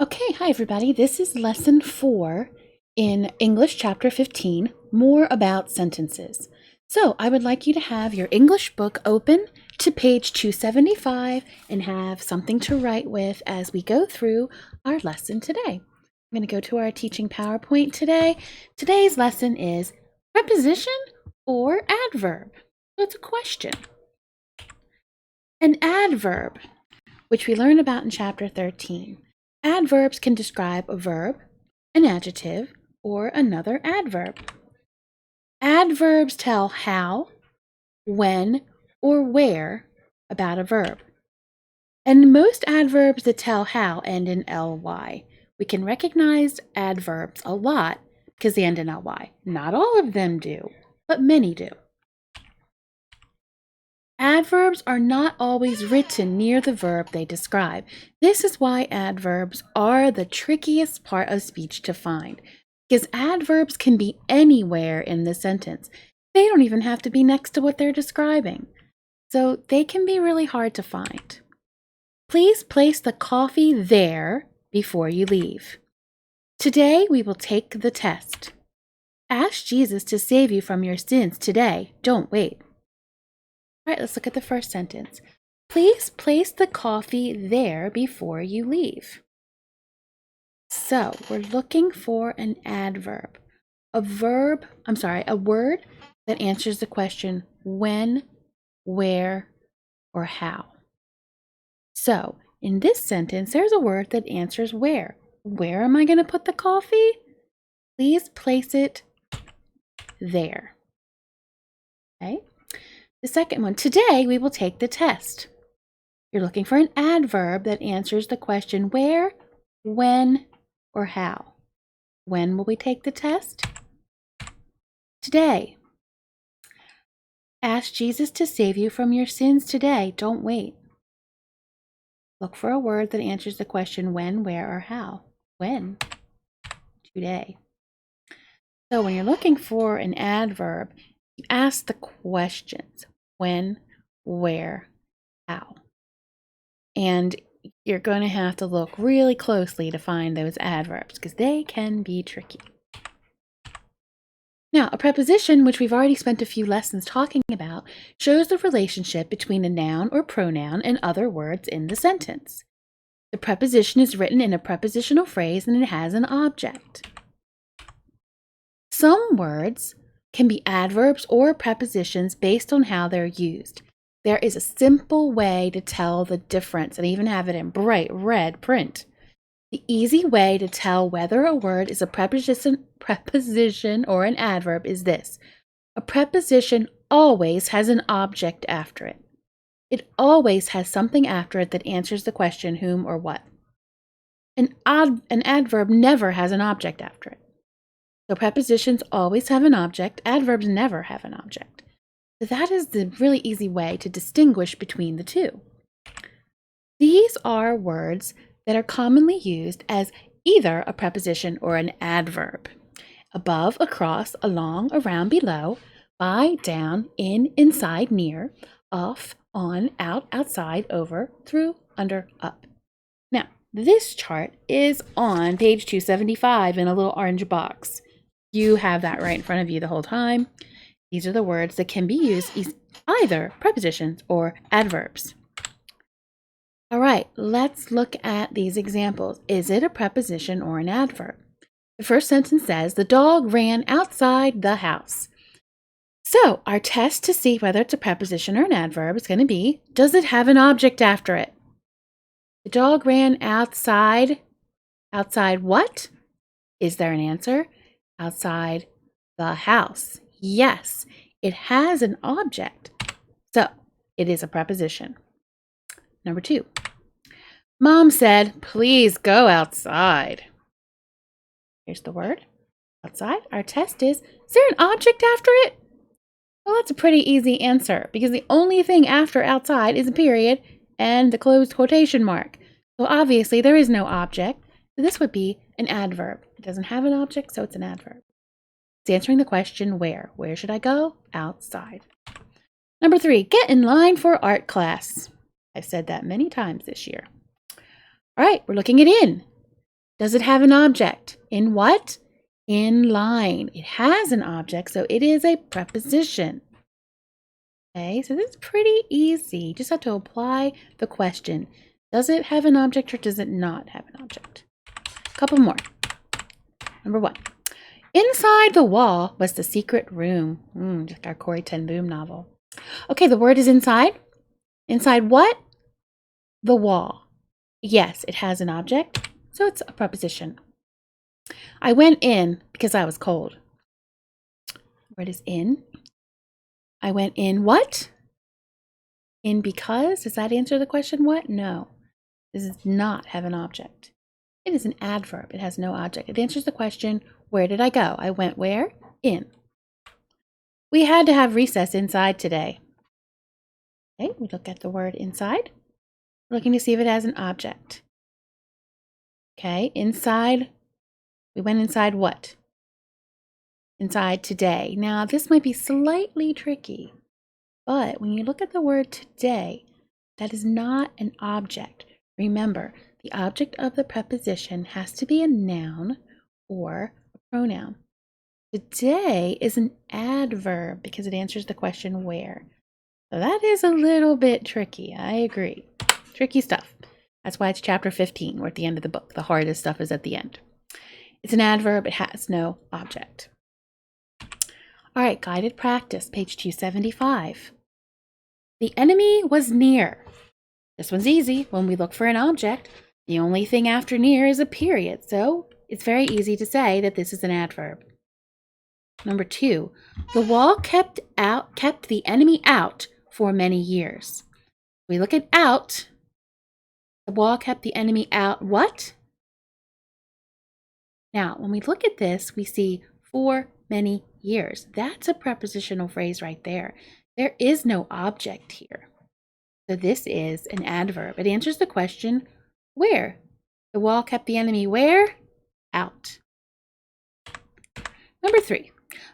Okay, hi everybody. This is lesson 4 in English chapter 15, more about sentences. So I would like you to have your English book open to page 275 and have something to write with as we go through our lesson today. I'm going to go to our teaching PowerPoint today. Today's lesson is preposition or adverb. So it's a question. An adverb, which we learn about in chapter 13. Adverbs can describe a verb, an adjective, or another adverb. Adverbs tell how, when, or where about a verb. And most adverbs that tell how end in ly. We can recognize adverbs a lot because they end in ly. Not all of them do, but many do. Adverbs are not always written near the verb they describe. This is why adverbs are the trickiest part of speech to find, because adverbs can be anywhere in the sentence. They don't even have to be next to what they're describing. So they can be really hard to find. Please place the coffee there before you leave. Today we will take the test. Ask Jesus to save you from your sins today. Don't wait. All right, let's look at the first sentence. Please place the coffee there before you leave. So we're looking for an adverb, a word that answers the question when, where, or how. So in this sentence, there's a word that answers where. Where am I going to put the coffee? Please place it there. Okay. The second one, today we will take the test. You're looking for an adverb that answers the question where, when, or how. When will we take the test? Today. Ask Jesus to save you from your sins today. Don't wait. Look for a word that answers the question when, where, or how. When? Today. So when you're looking for an adverb, you ask the questions when, where, how. And you're going to have to look really closely to find those adverbs because they can be tricky. Now, a preposition, which we've already spent a few lessons talking about, shows the relationship between a noun or pronoun and other words in the sentence. The preposition is written in a prepositional phrase and it has an object. Some words can be adverbs or prepositions based on how they're used. There is a simple way to tell the difference and even have it in bright red print. The easy way to tell whether a word is a preposition or an adverb is this. A preposition always has an object after it. It always has something after it that answers the question whom or what. An adverb never has an object after it. So prepositions always have an object, adverbs never have an object. So that is the really easy way to distinguish between the two. These are words that are commonly used as either a preposition or an adverb. Above, across, along, around, below, by, down, in, inside, near, off, on, out, outside, over, through, under, up. Now, this chart is on page 275 in a little orange box. You have that right in front of you the whole time. These are the words that can be used as either prepositions or adverbs. All right, let's look at these examples. Is it a preposition or an adverb? The first sentence says, the dog ran outside the house. So our test to see whether it's a preposition or an adverb is going to be, does it have an object after it? The dog ran outside. Outside what? Is there an answer? Outside the house. Yes, it has an object. So it is a preposition. Number 2. Mom said, please go outside. Here's the word, outside. Our test is there an object after it? Well, that's a pretty easy answer because the only thing after outside is a period and the closed quotation mark. So obviously there is no object. So this would be an adverb. It doesn't have an object, so it's an adverb. It's answering the question where. Where should I go? Outside. Number 3, get in line for art class. I've said that many times this year. All right, we're looking at in. Does it have an object? In what? In line. It has an object, so it is a preposition. Okay, so this is pretty easy. You just have to apply the question. Does it have an object or does it not have an object? A couple more. Number 1. Inside the wall was the secret room. Just our Corrie ten Boom novel. Okay, the word is inside. Inside what? The wall. Yes, it has an object, so it's a preposition. I went in because I was cold. Word is in. I went in what? In because? Does that answer the question what? No. This does not have an object. It is an adverb. It has no object. It answers the question, where did I go? I went where? In. We had to have recess inside today. Okay, we look at the word inside. We're looking to see if it has an object. Okay, inside. We went inside what? Inside today. Now, this might be slightly tricky, but when you look at the word today, that is not an object. Remember, the object of the preposition has to be a noun or a pronoun. Today is an adverb because it answers the question where. So that is a little bit tricky. I agree. Tricky stuff. That's why it's chapter 15. We're at the end of the book. The hardest stuff is at the end. It's an adverb. It has no object. All right, guided practice, page 275. The enemy was near. This one's easy. When we look for an object, the only thing after near is a period. So it's very easy to say that this is an adverb. Number 2, the wall kept the enemy out for many years. We look at out. The wall kept the enemy out what? Now, when we look at this, we see for many years. That's a prepositional phrase right there. There is no object here. So this is an adverb. It answers the question, where? The wall kept the enemy where? Out. Number 3,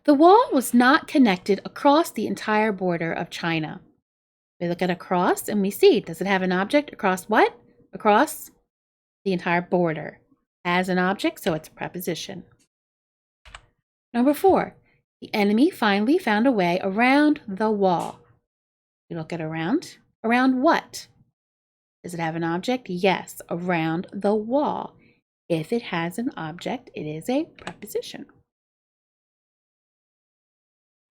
the wall was not connected across the entire border of China. We look at across and we see, does it have an object? Across what? Across the entire border. Has an object, so it's a preposition. Number 4, the enemy finally found a way around the wall. We look at around. Around what? Does it have an object? Yes, around the wall. If it has an object, it is a preposition.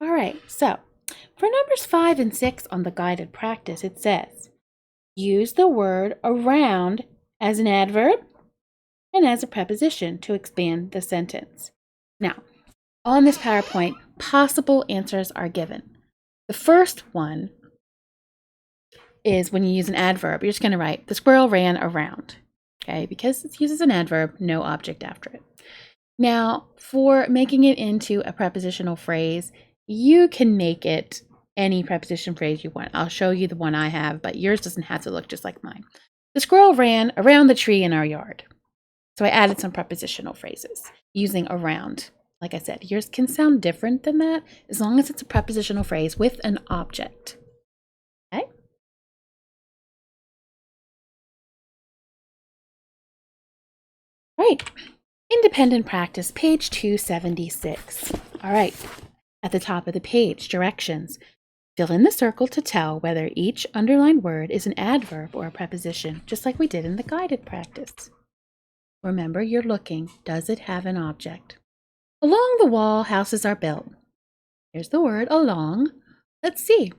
All right, so for numbers 5 and 6 on the guided practice, it says, use the word around as an adverb and as a preposition to expand the sentence. Now, on this PowerPoint, possible answers are given. The first one is when you use an adverb, you're just going to write, the squirrel ran around, okay, because it uses an adverb, no object after it. Now, for making it into a prepositional phrase, you can make it any preposition phrase you want. I'll show you the one I have, but yours doesn't have to look just like mine. The squirrel ran around the tree in our yard. So I added some prepositional phrases using around. Like I said, yours can sound different than that as long as it's a prepositional phrase with an object. Okay? All right. Independent practice, page 276. All right. At the top of the page, directions. Fill in the circle to tell whether each underlined word is an adverb or a preposition, just like we did in the guided practice. Remember, you're looking, does it have an object? Along the wall, houses are built. Here's the word along. Let's see.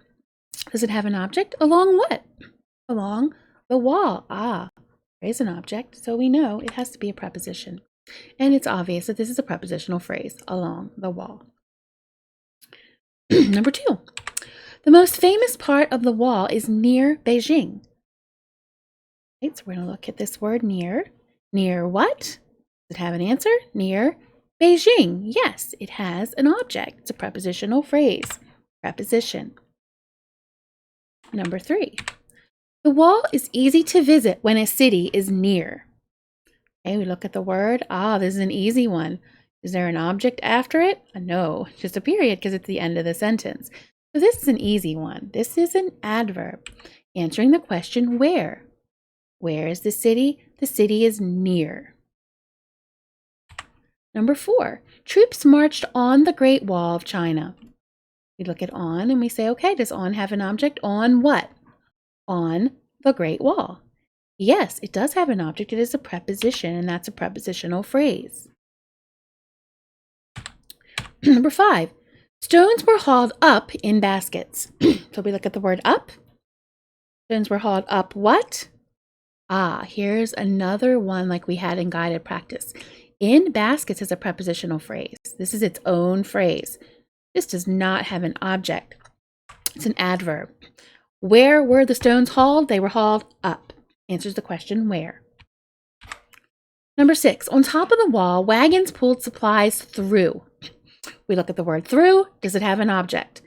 Does it have an object? Along what? Along the wall. Ah, there is an object, so we know it has to be a preposition. And it's obvious that this is a prepositional phrase, along the wall. Number 2, the most famous part of the wall is near Beijing. Okay, so we're going to look at this word near. Near what? Does it have an answer? Near Beijing. Yes, it has an object. It's a prepositional phrase. Preposition. Number 3, the wall is easy to visit when a city is near. Okay, we look at the word. Ah, this is an easy one. Is there an object after it? No, just a period because it's the end of the sentence. So this is an easy one. This is an adverb answering the question where. Where is the city? The city is near. Number 4, troops marched on the Great Wall of China. We look at on and we say, okay, does on have an object? On what? On the Great Wall. Yes, it does have an object. It is a preposition, and that's a prepositional phrase. Number 5, stones were hauled up in baskets. So we look at the word up. Stones were hauled up what? Here's another one like we had in guided practice. In baskets is a prepositional phrase. This is its own phrase. This does not have an object. It's an adverb. Where were the stones hauled? They were hauled up. Answers the question where. Number 6, on top of the wall, wagons pulled supplies through. We look at the word through. Does it have an object?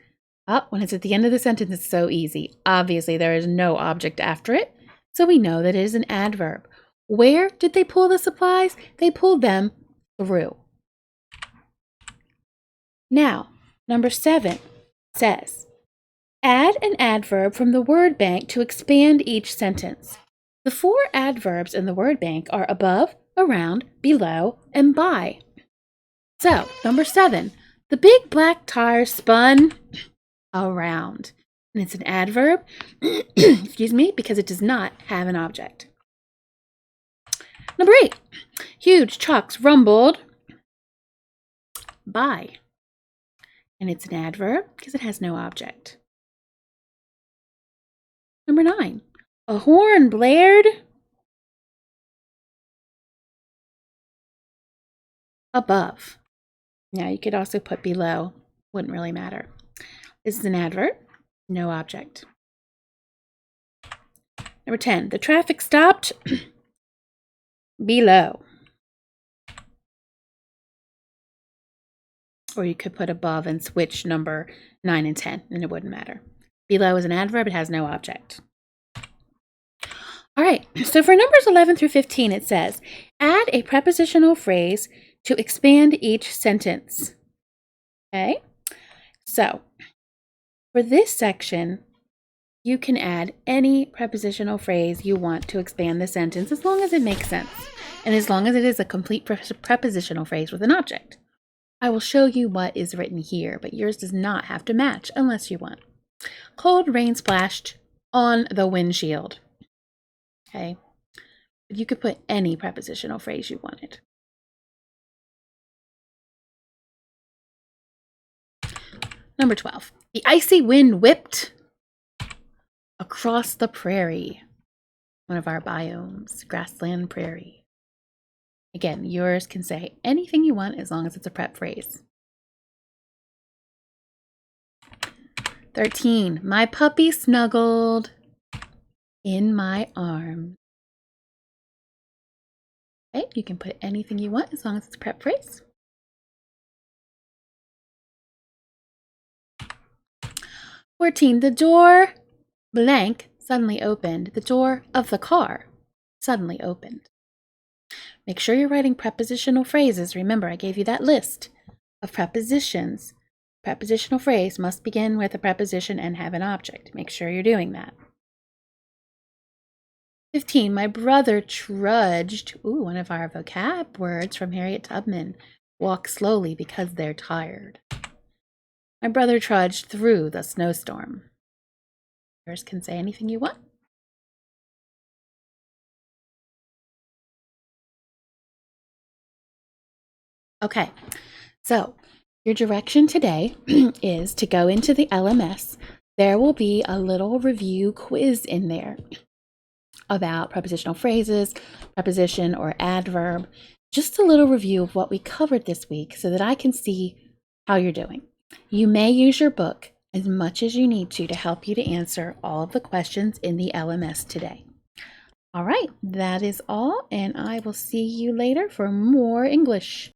When it's at the end of the sentence, it's so easy. Obviously, there is no object after it, so we know that it is an adverb. Where did they pull the supplies? They pulled them through. Now, number 7 says, add an adverb from the word bank to expand each sentence. The 4 adverbs in the word bank are above, around, below, and by. So, number 7, the big black tire spun around. And it's an adverb, excuse me, because it does not have an object. Number 8, huge trucks rumbled by. And it's an adverb because it has no object. Number 9, a horn blared above. Now you could also put below, wouldn't really matter. This is an adverb, no object. Number 10, the traffic stopped below. Or you could put above and switch number 9 and 10, and it wouldn't matter. Below is an adverb, it has no object. All right, so for numbers 11 through 15, it says, add a prepositional phrase to expand each sentence. Okay, so for this section, you can add any prepositional phrase you want to expand the sentence as long as it makes sense, and as long as it is a complete prepositional phrase with an object. I will show you what is written here, but yours does not have to match unless you want. Cold rain splashed on the windshield. Okay, but you could put any prepositional phrase you wanted. Number 12, the icy wind whipped across the prairie. One of our biomes, grassland prairie. Again, yours can say anything you want as long as it's a prep phrase. 13, my puppy snuggled in my arms. Okay, you can put anything you want as long as it's a prep phrase. 14, the door blank suddenly opened. The door of the car suddenly opened. Make sure you're writing prepositional phrases. Remember, I gave you that list of prepositions. Prepositional phrase must begin with a preposition and have an object. Make sure you're doing that. 15, my brother trudged, one of our vocab words from Harriet Tubman, walk slowly because they're tired. My brother trudged through the snowstorm. Yours can say anything you want. Okay, so your direction today is to go into the LMS. There will be a little review quiz in there about prepositional phrases, preposition or adverb. Just a little review of what we covered this week so that I can see how you're doing. You may use your book as much as you need to help you to answer all of the questions in the LMS today. All right, that is all, and I will see you later for more English.